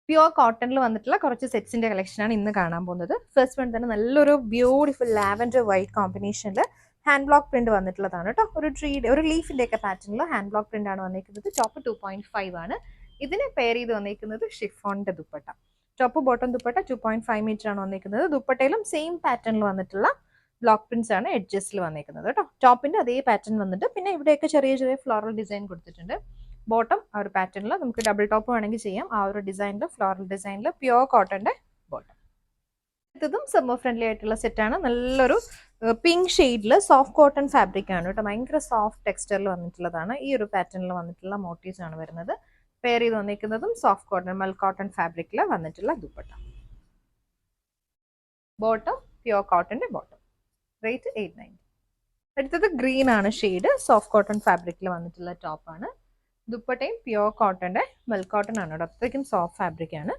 Pure കോട്ടണിൽ വന്നിട്ടുള്ള കുറച്ച് സെറ്റ്സിന്റെ കളക്ഷനാണ് ഇന്ന് കാണാൻ പോകുന്നത്. ഫസ്റ്റ് വൺ തന്നെ നല്ലൊരു ബ്യൂട്ടിഫുൾ ലാവൻഡർ വൈറ്റ് കോമ്പിനേഷനിൽ ഹാൻഡ് ബ്ലോക്ക് പ്രിന്റ് വന്നിട്ടുള്ളതാണ് കേട്ടോ. ഒരു ലീഫിന്റെ ഒക്കെ പാറ്റേണിൽ ഹാൻഡ് ബ്ലോക്ക് പ്രിന്റ് ആണ് വന്നിരിക്കുന്നത്. ടോപ്പ് 2.5 ആണ്. ഇതിനെ പെയർ ചെയ്ത് വന്നിരിക്കുന്നത് ഷിഫോണിന്റെ dupatta. Top bottom dupatta 2.5 metre ആണ് വന്നിരിക്കുന്നത്. ദുപ്പട്ടയിലും സെയിം പാറ്റേണിൽ വന്നിട്ടുള്ള ബ്ലോക്ക് പ്രിന്റ്സ് ആണ് എഡ്ജസ്റ്റിൽ വന്നിരിക്കുന്നത് കേട്ടോ. ടോപ്പിന്റെ അതേ പാറ്റേൺ വന്നിട്ട് പിന്നെ ഇവിടെയൊക്കെ ചെറിയ ചെറിയ ഫ്ലോറൽ ഡിസൈൻ കൊടുത്തിട്ടുണ്ട്. ബോട്ടം ആ ഒരു പാറ്റേണിൽ നമുക്ക് ഡബിൾ ടോപ്പ് വേണമെങ്കിൽ ചെയ്യാം. ആ ഒരു ഡിസൈനിൽ ഫ്ലോറൽ ഡിസൈനിൽ പ്യുവർ കോട്ടന്റെ ബോട്ടം. ഇതും സമ്മർ ഫ്രണ്ട്ലി ആയിട്ടുള്ള സെറ്റാണ്. നല്ലൊരു പിങ്ക് ഷെയ്ഡിൽ സോഫ്റ്റ് കോട്ടൺ ഫാബ്രിക് ആണ് കേട്ടോ. ഭയങ്കര സോഫ്റ്റ് ടെക്സ്ചറിൽ വന്നിട്ടുള്ളതാണ്. ഈ ഒരു പാറ്റേണിൽ വന്നിട്ടുള്ള മോട്ടീവ്സ് ആണ് വരുന്നത്. പെയർ ചെയ്ത് വന്നിരിക്കുന്നതും സോഫ്റ്റ് കോട്ടൺ മൽ കോട്ടൺ ഫാബ്രിക്കിൽ വന്നിട്ടുള്ള ദുപ്പട്ട. ബോട്ടം പ്യുവർ കോട്ടന്റെ ബോട്ടം. റേറ്റ് 890. അടുത്തത് ഗ്രീൻ ആണ് ഷെയ്ഡ്. സോഫ്റ്റ് കോട്ടൺ ഫാബ്രിക്കിൽ വന്നിട്ടുള്ള ടോപ്പാണ്. ദുപ്പട്ടയും പ്യുവർ കോട്ടന്റെ മെൽ കോട്ടൺ ആണ് കേട്ടോ. അത്രയ്ക്കും സോഫ്റ്റ് ഫാബ്രിക് ആണ്.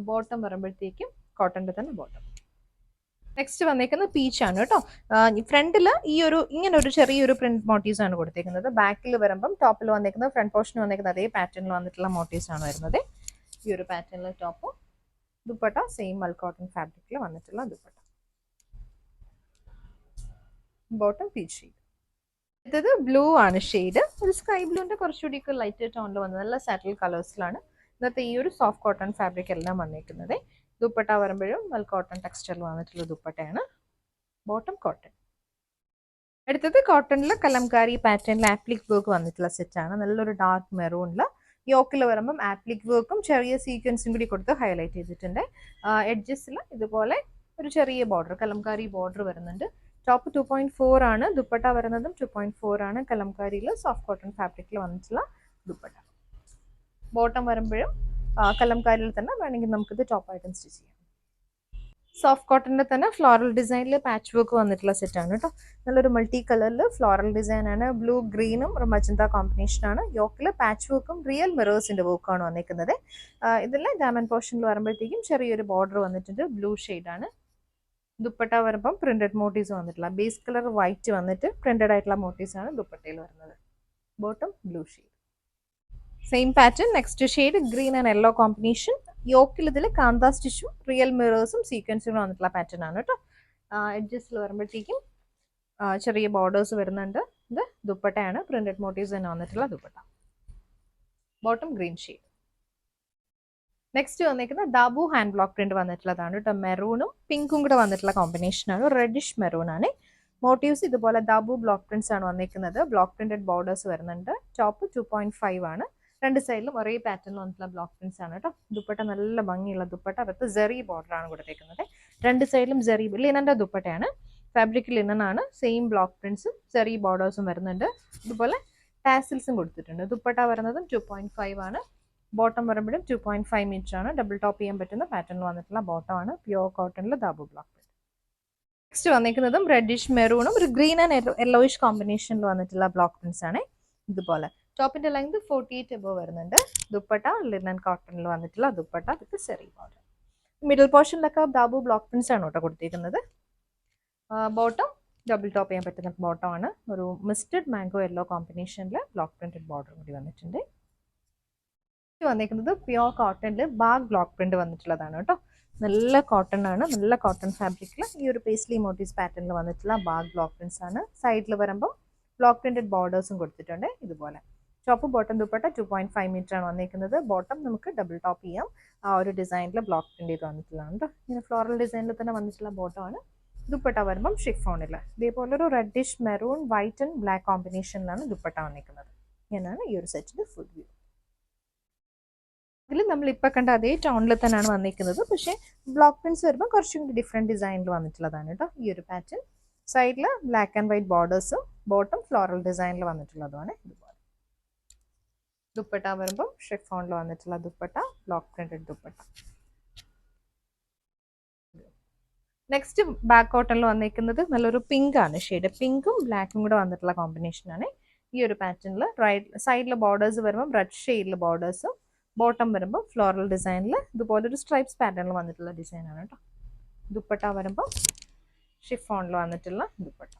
ബോട്ടം വരുമ്പോഴത്തേക്കും കോട്ടന്റെ തന്നെ ബോട്ടം. നെക്സ്റ്റ് വന്നേക്കുന്നത് പീച്ച് ആണ് കേട്ടോ. ഫ്രണ്ടിൽ ഇങ്ങനെ ഒരു ചെറിയൊരു പ്രിന്റ് മോട്ടീവ്സ് ആണ് കൊടുത്തേക്കുന്നത്. ബാക്കിൽ വരുമ്പം ടോപ്പിൽ വന്നേക്കുന്നത് ഫ്രണ്ട് പോർഷൻ വന്നേക്കുന്നത് അതേ പാറ്റേണിൽ വന്നിട്ടുള്ള മോട്ടീവ്സ് ആണ് വരുന്നത്. ഈ ഒരു പാറ്റേണിൽ ടോപ്പും ദുപ്പട്ട സെയിം മൽ കോട്ടൺ ഫാബ്രിക്കിൽ വന്നിട്ടുള്ള ദുപ്പട്ട. Bottom peach shade. ഇത് ബ്ലൂ ആണ് ഷെയ്ഡ്. ഒരു സ്കൈ ബ്ലൂവിന്റെ കുറച്ചുകൂടി ലൈറ്റ് ടോണിൽ വന്നത്. നല്ല സാറ്റിൽ കളേഴ്സിലാണ് ഇന്നത്തെ ഈ ഒരു സോഫ്റ്റ് കോട്ടൺ ഫാബ്രിക് എല്ലാം വന്നിരിക്കുന്നത്. ദുപ്പട്ട വരുമ്പോഴും വെൽ കോട്ടൺ ടെക്സ്ചറിൽ വന്നിട്ടുള്ള ദുപ്പട്ടയാണ്. Bottom cotton. അടുത്തത് കോട്ടണിൽ കലംകാരി പാറ്റേണിൽ ആപ്ലിക് വർക്ക് വന്നിട്ടുള്ള സെറ്റാണ്. നല്ലൊരു ഡാർക്ക് മെറൂണിൽ യോക്കിൽ വരുമ്പം ആപ്ലിക് വർക്കും ചെറിയ സീക്വൻസും കൂടി കൊടുത്ത് ഹൈലൈറ്റ് ചെയ്തിട്ടുണ്ട്. എഡ്ജസിൽ ഇതുപോലെ ഒരു ചെറിയ ബോർഡർ കലംകാരി ബോർഡർ വരുന്നുണ്ട്. ടോപ്പ് 2.4 ആണ്. ദുപ്പട്ട വരുന്നതും 2.4 ആണ്. കലംകാരിയിൽ സോഫ്റ്റ് കോട്ടൺ ഫാബ്രിക്കിൽ വന്നിട്ടുള്ള ദുപ്പട്ട. ബോട്ടം വരുമ്പോഴും കലംകാരിയിൽ തന്നെ വേണമെങ്കിൽ നമുക്കിത് ടോപ്പായിട്ടും സ്റ്റിച്ച് ചെയ്യാം. സോഫ്റ്റ് കോട്ടണിന്റെ തന്നെ ഫ്ലോറൽ ഡിസൈനിൽ പാച്ച് വർക്ക് വന്നിട്ടുള്ള സെറ്റാണ് കേട്ടോ. നല്ലൊരു മൾട്ടി കളറിൽ ഫ്ലോറൽ ഡിസൈൻ ആണ്. ബ്ലൂ ഗ്രീനും ഒരു മജന്ത കോമ്പിനേഷൻ ആണ്. യോക്കിൽ പാച്ച് വർക്കും റിയൽ മിറേഴ്സിന്റെ വർക്കാണ് വന്നിരിക്കുന്നത്. ഇതെല്ലാം ഡയമണ്ട് പോർഷനിൽ വരുമ്പോഴത്തേക്കും ചെറിയൊരു ബോർഡർ വന്നിട്ടുണ്ട്. ബ്ലൂ ഷെയ്ഡാണ്. ദുപ്പട്ട വരുമ്പം പ്രിന്റഡ് മോട്ടീവ്സ് വന്നിട്ടുള്ള ബേസ് കളർ വൈറ്റ് വന്നിട്ട് പ്രിന്റഡ് ആയിട്ടുള്ള മോട്ടീവ്സ് ആണ് ദുപ്പട്ടയിൽ വരുന്നത്. Bottom blue shade. Same pattern next shade green and yellow combination. യോക്കിൽ ഇതിൽ കാന്ത സ്റ്റിച്ചും റിയൽ മിറേഴ്സും സീക്വൻസും വന്നിട്ടുള്ള പാറ്റേൺ ആണ് കേട്ടോ. എഡ്ജസിൽ വരുമ്പോഴത്തേക്കും ചെറിയ ബോർഡേഴ്സ് വരുന്നുണ്ട്. ഇത് ദുപ്പട്ടയാണ്. പ്രിന്റഡ് മോട്ടീവ്സ് തന്നെ വന്നിട്ടുള്ള dupatta. Bottom green shade. Next വന്നിരിക്കുന്ന ദാബു ഹാൻഡ് ബ്ലോക്ക് പ്രിന്റ് വന്നിട്ടുള്ളതാണ് കേട്ടോ. മെറൂണും പിങ്കും കൂടെ വന്നിട്ടുള്ള കോമ്പിനേഷനാണ്. റെഡിഷ് മെറൂൺ ആണ്. മോട്ടീവ്സ് ഇതുപോലെ ദാബു ബ്ലോക്ക് പ്രിന്റ്സ് ആണ് വന്നിരിക്കുന്നത്. ബ്ലോക്ക് പ്രിന്റഡ് ബോർഡേഴ്സ് വരുന്നുണ്ട്. ടോപ്പ് 2.5 ആണ്. രണ്ട് സൈഡിലും ഒരേ പാറ്റേണിൽ വന്നിട്ടുള്ള ബ്ലോക്ക് പ്രിന്റ്സ് ആണ് കേട്ടോ. ദുപ്പട്ട നല്ല ഭംഗിയുള്ള ദുപ്പട്ട. അകത്ത് ജെറി ബോർഡർ ആണ് കൊടുത്തേക്കുന്നത്. രണ്ട് സൈഡിലും ജെറി ലിനന്റെ ദുപ്പട്ടയാണ്. ഫാബ്രിക് ലിനൻ ആണ്. സെയിം ബ്ലോക്ക് പ്രിന്റ്സും ജെറി ബോർഡേഴ്സും വരുന്നുണ്ട്. ഇതുപോലെ ടാസിൽസും കൊടുത്തിട്ടുണ്ട്. ദുപ്പട്ട വരുന്നതും 2.5 ആണ്. ബോട്ടം വരുമ്പോഴും 2.5 മീറ്റർ ആണ്. ഡബിൾ ടോപ്പ് ചെയ്യാൻ പറ്റുന്ന പാറ്റേണിൽ വന്നിട്ടുള്ള ബോട്ടം ആണ്. പ്യുവർ കോട്ടണിൽ ദാബു ബ്ലോക്ക്. നെക്സ്റ്റ് വന്നിരിക്കുന്നതും റെഡിഷ് മെറൂണും ഒരു ഗ്രീൻ ആൻഡ് യെല്ലോയിഷ് കോമ്പിനേഷനിൽ വന്നിട്ടുള്ള ബ്ലോക്ക് പ്രിന്റ്സ് ആണ്. ഇതുപോലെ ടോപ്പിന്റെ ലെങ്ത് 48 എബോ വരുന്നുണ്ട്. ദുപ്പട്ട ലിനൻ കോട്ടണിൽ വന്നിട്ടുള്ള dupatta with zari border. Middle പോർഷനിലൊക്കെ ദാബു ബ്ലോക്ക് പ്രിന്റ്സ് ആണ് കേട്ടോ കൊടുത്തിരിക്കുന്നത്. ബോട്ടം ഡബിൾ ടോപ്പ് ചെയ്യാൻ പറ്റുന്ന ബോട്ടം ആണ്. ഒരു മിസ്റ്റഡ് മാംഗോ യെല്ലോ കോമ്പിനേഷനിൽ ബ്ലോക്ക് പ്രിന്റഡ് ബോർഡർ കൂടി വന്നിട്ടുണ്ട്. വന്നിരിക്കുന്നത് പ്യുവർ കോട്ടണിൽ ബാഗ് ബ്ലോക്ക് പ്രിന്റ് വന്നിട്ടുള്ളതാണ് കേട്ടോ. നല്ല കോട്ടൺ ആണ്. നല്ല കോട്ടൺ ഫാബ്രിക്കിൽ ഈ ഒരു പേസ്ലി മോട്ടീവ്സ് പാറ്റേണിൽ വന്നിട്ടുള്ള ബാഗ് ബ്ലോക്ക് പ്രിന്റ്സ് ആണ്. സൈഡിൽ വരുമ്പോൾ ബ്ലോക്ക് പ്രിന്റഡ് ബോർഡേഴ്സും കൊടുത്തിട്ടുണ്ട്. ഇതുപോലെ ടോപ്പ് ബോട്ടം ദുപ്പട്ട 2.5 മീറ്റർ ആണ് വന്നിരിക്കുന്നത്. ബോട്ടം നമുക്ക് ഡബിൾ ടോപ്പ് ചെയ്യാം. ആ ഒരു ഡിസൈനിൽ ബ്ലോക്ക് പ്രിന്റ് ചെയ്ത് വന്നിട്ടുള്ളതാണ് കേട്ടോ. ഇങ്ങനെ ഫ്ലോറൽ ഡിസൈനിൽ തന്നെ വന്നിട്ടുള്ള ബോട്ടം ആണ്. ദുപ്പട്ട വരുമ്പം ഷിഫോണിൽ ഇതേപോലെ ഒരു reddish maroon white and black കോമ്പിനേഷനിലാണ് ദുപ്പട്ട വന്നിരിക്കുന്നത്. ഇങ്ങനെയാണ് ഈ ഒരു സെറ്റിന്റെ ഫുൾ വ്യൂ. ഇതിൽ നമ്മൾ ഇപ്പം കണ്ട അതേ ടോണിൽ തന്നെയാണ് വന്നിരിക്കുന്നത്. പക്ഷേ ബ്ലോക്ക് പ്രിന്റ്സ് വരുമ്പോൾ കുറച്ചും കൂടി ഡിഫറെൻറ്റ് ഡിസൈനിൽ വന്നിട്ടുള്ളതാണ് കേട്ടോ. ഈ ഒരു പാറ്റേൺ സൈഡിൽ ബ്ലാക്ക് ആൻഡ് വൈറ്റ് ബോർഡേഴ്സും ബോട്ടം ഫ്ലോറൽ ഡിസൈനിൽ വന്നിട്ടുള്ളതുമാണ്. ഇതുപോലെ ദുപ്പട്ട വരുമ്പം ഷിഫോണിൽ വന്നിട്ടുള്ള dupatta block printed dupatta. Next back കോട്ടണിൽ വന്നിരിക്കുന്നത് നല്ലൊരു പിങ്ക് ആണ് ഷെയ്ഡ്. പിങ്കും ബ്ലാക്കും കൂടെ വന്നിട്ടുള്ള കോമ്പിനേഷനാണ്. ഈ ഒരു പാറ്റേണിൽ സൈഡിൽ ബോർഡേഴ്സ് വരുമ്പം റെഡ് ഷെയ്ഡിൽ ബോർഡേഴ്സും ബോട്ടം വരുമ്പോൾ ഫ്ലോറൽ ഡിസൈനിൽ ഇതുപോലെ ഒരു സ്ട്രൈപ്സ് പാറ്റേണിൽ വന്നിട്ടുള്ള ഡിസൈനാണ് കേട്ടോ. ദുപ്പട്ട വരുമ്പോൾ ഷിഫോണിൽ വന്നിട്ടുള്ള ദുപ്പട്ട.